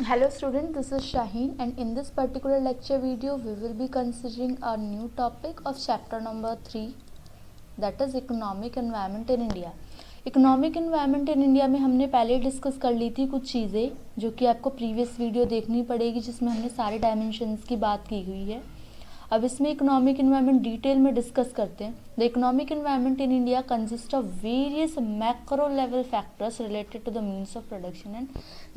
Hello student, this is Shaheen and in this particular lecture video we will be considering a new topic of chapter number 3, that is economic environment in India. Economic environment in India में हमने पहले discuss कर ली थी कुछ चीज़ें जो कि आपको प्रीवियस वीडियो देखनी पड़ेगी जिसमें हमने सारे डायमेंशंस की बात की हुई है। अब इसमें इकोनॉमिक एनवायरनमेंट डिटेल में डिस्कस करते हैं। The economic environment in India consist of various macro level factors related to the means of production and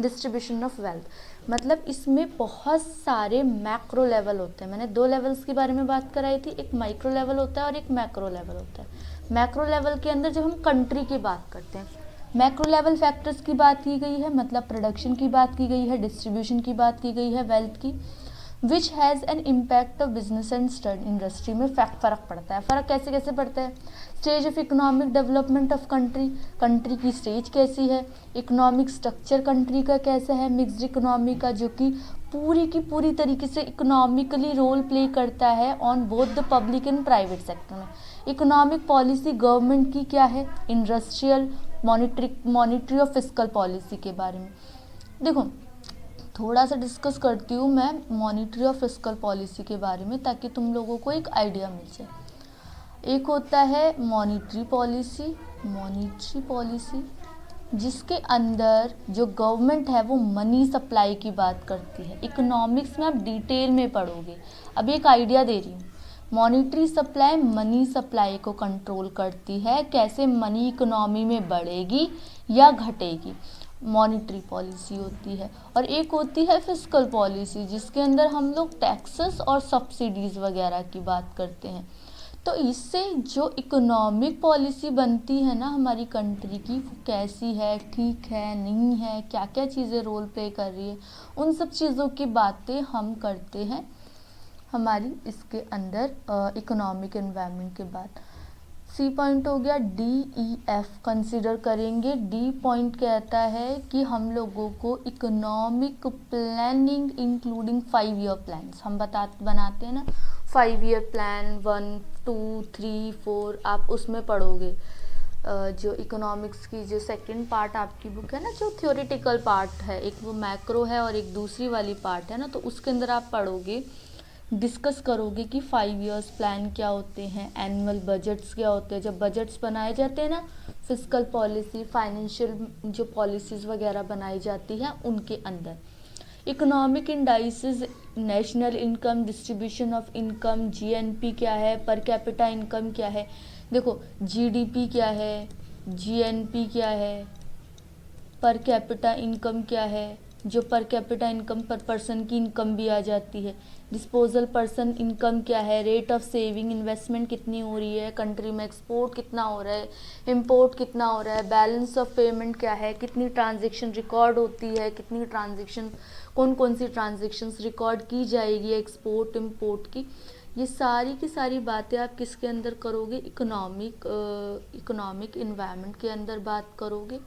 distribution of wealth. मतलब इसमें बहुत सारे मैक्रो लेवल होते हैं। मैंने 2 लेवल्स के बारे में बात कराई थी, एक माइक्रो लेवल होता है और एक मैक्रो लेवल होता है। मैक्रो लेवल के अंदर जब हम कंट्री की बात करते हैं, मैक्रो लेवल फैक्टर्स की बात की गई है, मतलब प्रोडक्शन की बात की गई है, डिस्ट्रीब्यूशन की बात की गई है, वेल्थ की, which has an impact of business and industry में फ़र्क पड़ता है। फ़र्क कैसे कैसे पड़ता है? Stage of economic development of country, country की स्टेज कैसी है, इकोनॉमिक स्ट्रक्चर कंट्री का कैसा है, मिक्स्ड इकोनॉमी का जो कि पूरी की पूरी तरीके से इकोनॉमिकली रोल प्ले करता है on both the public and private sector में। इकोनॉमिक पॉलिसी गवर्नमेंट की क्या है, इंडस्ट्रियल, मॉनिटरी और फिस्कल पॉलिसी के बारे में। देखो थोड़ा सा डिस्कस करती हूँ मैं मॉनिटरी और फिस्कल पॉलिसी के बारे में ताकि तुम लोगों को एक आइडिया मिल जाए। एक होता है मॉनिटरी पॉलिसी जिसके अंदर जो गवर्नमेंट है वो मनी सप्लाई की बात करती है। इकोनॉमिक्स में आप डिटेल में पढ़ोगे, अभी एक आइडिया दे रही हूँ। मॉनिटरी सप्लाई मनी सप्लाई को कंट्रोल करती है, कैसे मनी इकोनॉमी में बढ़ेगी या घटेगी, मॉनिटरी पॉलिसी होती है। और एक होती है फिस्कल पॉलिसी जिसके अंदर हम लोग टैक्सेस और सब्सिडीज़ वगैरह की बात करते हैं। तो इससे जो इकोनॉमिक पॉलिसी बनती है ना हमारी कंट्री की, वो कैसी है, ठीक है नहीं है, क्या क्या चीज़ें रोल प्ले कर रही है, उन सब चीज़ों की बातें हम करते हैं हमारी इसके अंदर इकोनॉमिक एनवायरनमेंट के बाद। सी पॉइंट हो गया, DEF कंसिडर करेंगे। डी पॉइंट कहता है कि हम लोगों को economic planning including 5 year plans हम बनाते हैं ना, 5 ईयर प्लान 1 2 3 4 आप उसमें पढ़ोगे। जो इकोनॉमिक्स की जो सेकंड पार्ट आपकी बुक है ना, जो थ्योरेटिकल पार्ट है, एक वो मैक्रो है और एक दूसरी वाली पार्ट है ना, तो उसके अंदर आप पढ़ोगे, डिस्कस करोगे कि 5 इयर्स प्लान क्या होते हैं, एनुअल बजट्स क्या होते हैं। जब बजट्स बनाए जाते हैं ना, फिस्कल पॉलिसी, फाइनेंशियल जो पॉलिसीज़ वगैरह बनाई जाती हैं उनके अंदर। Economic indices, national income, distribution of income, GNP क्या है, पर कैपिटा इनकम क्या है। देखो GDP क्या है, GNP क्या है, पर कैपिटा इनकम क्या है, जो पर कैपिटा इनकम पर पर्सन की इनकम भी आ जाती है। डिस्पोजल पर्सन इनकम क्या है, रेट ऑफ सेविंग, इन्वेस्टमेंट कितनी हो रही है कंट्री में, एक्सपोर्ट कितना हो रहा है, इंपोर्ट कितना हो रहा है, बैलेंस ऑफ पेमेंट क्या है, कितनी ट्रांजेक्शन रिकॉर्ड होती है, कितनी ट्रांजेक्शन, कौन कौन सी ट्रांजेक्शन्स रिकॉर्ड की जाएगी एक्सपोर्ट इम्पोर्ट की। ये सारी की सारी बातें आप किसके अंदर करोगे, इकोनॉमिक इन्वायरमेंट के अंदर बात करोगे।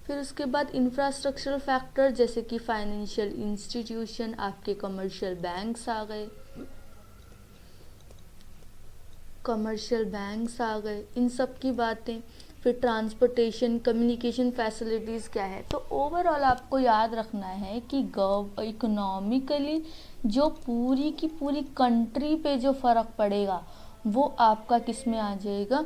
फिर उसके बाद इंफ्रास्ट्रक्चरल फैक्टर जैसे कि फाइनेंशियल इंस्टीट्यूशन, आपके कमर्शियल बैंक्स आ गए, इन सब की बातें। फिर ट्रांसपोर्टेशन, कम्युनिकेशन फैसिलिटीज़ क्या है। तो ओवरऑल आपको याद रखना है कि इकोनॉमिकली जो पूरी की पूरी कंट्री पे जो फ़र्क पड़ेगा वो आपका किस में आ जाएगा,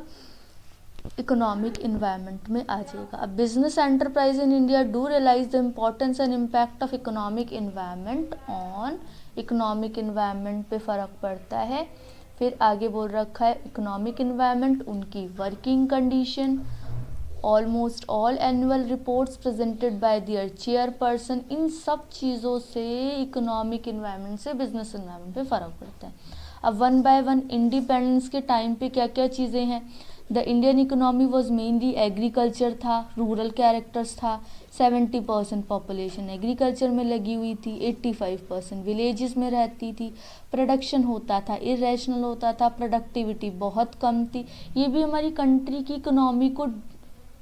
इकोनॉमिक इन्वायरमेंट में आ जाएगा। अब business enterprise in India do realise the importance and impact of economic environment on, economic environment पे फ़र्क पड़ता है। फिर आगे बोल रखा है इकोनॉमिक इन्वायरमेंट, उनकी working condition, almost all annual reports presented by their chairperson. इन सब चीज़ों से इकोनॉमिक इन्वायरमेंट से बिजनेस इन्वायरमेंट पे फ़र्क पड़ता है। अब 1 बाय 1 इंडिपेंडेंस के टाइम पे क्या क्या चीज़ें हैं। The Indian economy was mainly agriculture था, रूरल कैरेक्टर्स था, 70% पॉपुलेशन एग्रीकल्चर में लगी हुई थी, 85% विलेजेस में रहती थी। प्रोडक्शन होता था इरेशनल होता था, प्रोडक्टिविटी बहुत कम थी। ये भी हमारी कंट्री की इकोनॉमी को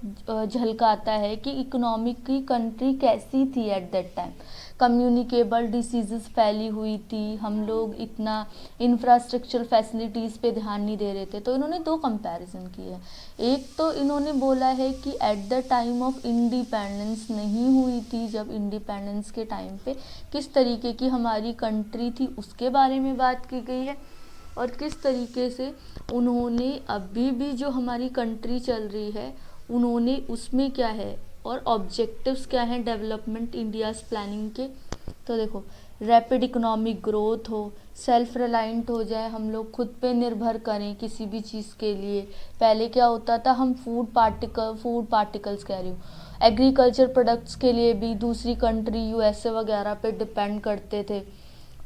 झलकाता है कि इकोनॉमिक की कंट्री कैसी थी at that time. Communicable diseases फैली हुई थी, हम लोग इतना इंफ्रास्ट्रक्चर फैसिलिटीज़ पे ध्यान नहीं दे रहे थे। तो इन्होंने दो कंपैरिजन किए हैं। एक तो इन्होंने बोला है कि at the time of independence नहीं हुई थी, जब इंडिपेंडेंस के टाइम पे किस तरीके की हमारी कंट्री थी उसके बारे में बात की गई है, और किस तरीके से उन्होंने अभी भी जो हमारी कंट्री चल रही है उन्होंने उसमें क्या है और ऑब्जेक्टिव्स क्या हैं डेवलपमेंट इंडियाज़ प्लानिंग के। तो देखो, रैपिड इकोनॉमिक ग्रोथ हो, सेल्फ रिलायंट हो जाए, हम लोग खुद पे निर्भर करें किसी भी चीज़ के लिए। पहले क्या होता था, हम फूड पार्टिकल्स कह रही हूँ, एग्रीकल्चर प्रोडक्ट्स के लिए भी दूसरी कंट्री यूएसए वगैरह पे डिपेंड करते थे।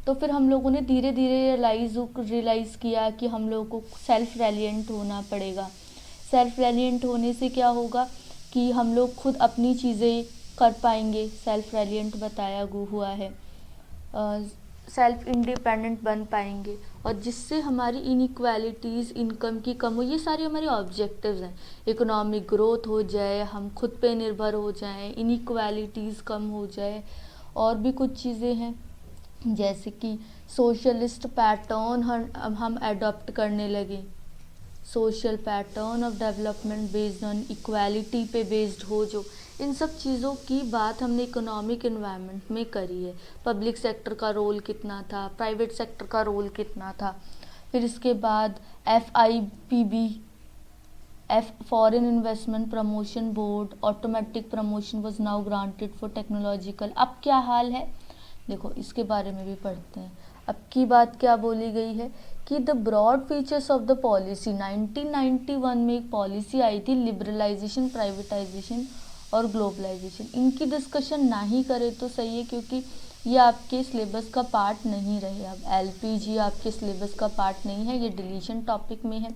तो फिर हम लोगों ने धीरे धीरे रियलाइज़ किया कि हम लोगों को सेल्फ रेलिएंट होना पड़ेगा। सेल्फ रेलिएंट होने से क्या होगा कि हम लोग खुद अपनी चीज़ें कर पाएंगे, सेल्फ रेलिएंट बताया हुआ है, सेल्फ इंडिपेंडेंट बन पाएंगे, और जिससे हमारी इनइक्वालिटीज़, इनकम की कम हो, ये सारे हमारे ऑब्जेक्टिव्स हैं। इकोनॉमिक ग्रोथ हो जाए, हम खुद पे निर्भर हो जाएं, इनइक्वालिटीज़ कम हो जाए, और भी कुछ चीज़ें हैं जैसे कि सोशलिस्ट पैटर्न हम अडॉप्ट करने लगे। Social pattern of development based on equality पे बेस्ड हो, जो इन सब चीज़ों की बात हमने इकोनॉमिक एनवायरनमेंट में करी है। पब्लिक सेक्टर का रोल कितना था, प्राइवेट सेक्टर का रोल कितना था। फिर इसके बाद FIPB, foreign investment promotion board, automatic promotion was now granted for technological. अब क्या हाल है देखो, इसके बारे में भी पढ़ते हैं। अब की बात क्या बोली गई है कि the broad features of the policy, 1991 में एक पॉलिसी आई थी, लिबरलाइजेशन, प्राइवेटाइजेशन और ग्लोबलाइजेशन। इनकी डिस्कशन ना ही करें तो सही है, क्योंकि ये आपके सिलेबस का पार्ट नहीं रहे। अब LPG आपके सिलेबस का पार्ट नहीं है, ये डिलीशन टॉपिक में है।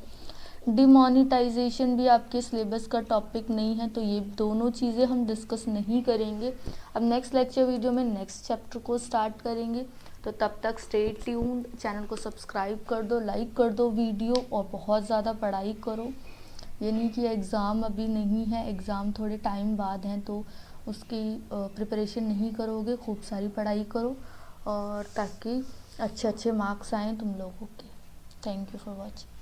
डिमोनिटाइजेशन भी आपके सिलेबस का टॉपिक नहीं है, तो ये दोनों चीज़ें हम डिस्कस नहीं करेंगे। अब नेक्स्ट लेक्चर वीडियो में नेक्स्ट चैप्टर को स्टार्ट करेंगे। तो तब तक स्टे ट्यून्ड, चैनल को सब्सक्राइब कर दो, लाइक कर दो वीडियो, और बहुत ज़्यादा पढ़ाई करो। ये नहीं कि एग्ज़ाम अभी नहीं है, एग्ज़ाम थोड़े टाइम बाद हैं, तो उसकी प्रिपरेशन नहीं करोगे, खूब सारी पढ़ाई करो, और ताकि अच्छे अच्छे मार्क्स आएँ तुम लोगों के। Thank you for watching.